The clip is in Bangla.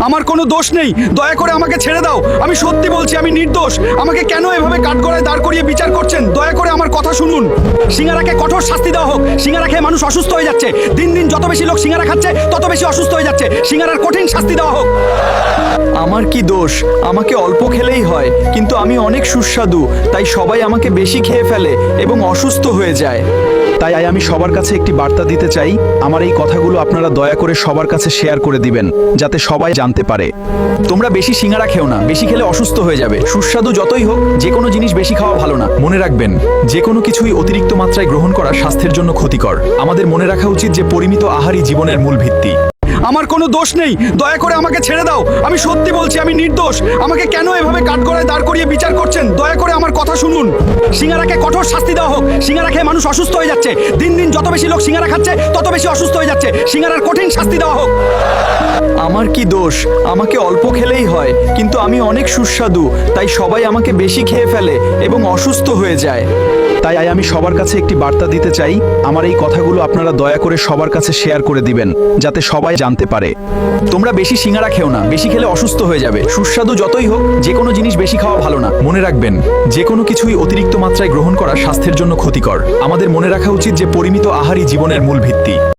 আমার কোনো দোষ নেই, দয়া করে আমাকে ছেড়ে দাও। আমি সত্যি বলছি, আমি নির্দোষ। আমাকে কেন এভাবে কাঠগড়ায় দাঁড় করিয়ে বিচার করছেন? দয়া করে আমার কথা শুনুন। সিঙ্গারাকে কঠোর শাস্তি দেওয়া হোক। সিঙ্গারা খেয়ে মানুষ অসুস্থ হয়ে যাচ্ছে। দিন দিন যত বেশি লোক সিঙ্গারা খাচ্ছে তত বেশি অসুস্থ হয়ে যাচ্ছে। সিঙ্গারার কঠিন শাস্তি দেওয়া হোক। আমার কি দোষ? আমাকে অল্প খেলেই হয়, কিন্তু আমি অনেক সুস্বাদু, তাই সবাই আমাকে বেশি খেয়ে ফেলে এবং অসুস্থ হয়ে যায়। তাই আমি সবার কাছে একটি বার্তা দিতে চাই। আমার এই কথাগুলো আপনারা দয়া করে সবার কাছে শেয়ার করে দিবেন, যাতে সবাই জানতে পারে। তোমরা বেশি সিঙ্গারা খেও না, বেশি খেলে অসুস্থ হয়ে যাবে। সুস্বাদু যতই হোক, যে কোনো জিনিস বেশি খাওয়া ভালো না। মনে রাখবেন, যে কোনো কিছুই অতিরিক্ত মাত্রায় গ্রহণ করা স্বাস্থ্যের জন্য ক্ষতিকর। আমাদের মনে রাখা উচিত যে পরিমিত আহারই জীবনের মূল ভিত্তি। আমার কোনো দোষ নেই, দয়া করে আমাকে ছেড়ে দাও। আমি সত্যি বলছি, আমি নির্দোষ। আমাকে কেন এভাবে কাঠগড়ায় দাঁড় করিয়ে বিচার করছেন? দয়া করে আমার কথা শুনুন। সিঙ্গারাকে কঠোর শাস্তি দেওয়া হোক। সিঙ্গারা খেয়ে মানুষ অসুস্থ হয়ে যাচ্ছে। দিন দিন যত বেশি লোক সিঙ্গারা খাচ্ছে তত বেশি অসুস্থ হয়ে যাচ্ছে। সিঙ্গারার কঠিন শাস্তি দেওয়া হোক। আমার কি দোষ? আমাকে অল্প খেলেই হয়, কিন্তু আমি অনেক সুস্বাদু, তাই সবাই আমাকে বেশি খেয়ে ফেলে এবং অসুস্থ হয়ে যায়। তাই আমি সবার কাছে একটি বার্তা দিতে চাই। আমার এই কথাগুলো আপনারা দয়া করে সবার কাছে শেয়ার করে দিবেন, যাতে সবাই জানতে পারে। তোমরা বেশি সিঙ্গারা খেও না, বেশি খেলে অসুস্থ হয়ে যাবে। সুস্বাদু যতই হোক, যে কোনো জিনিস বেশি খাওয়া ভালো না। মনে রাখবেন, যে কোনো কিছুই অতিরিক্ত মাত্রায় গ্রহণ করা স্বাস্থ্যের জন্য ক্ষতিকর। আমাদের মনে রাখা উচিত যে পরিমিত আহারই জীবনের মূল ভিত্তি।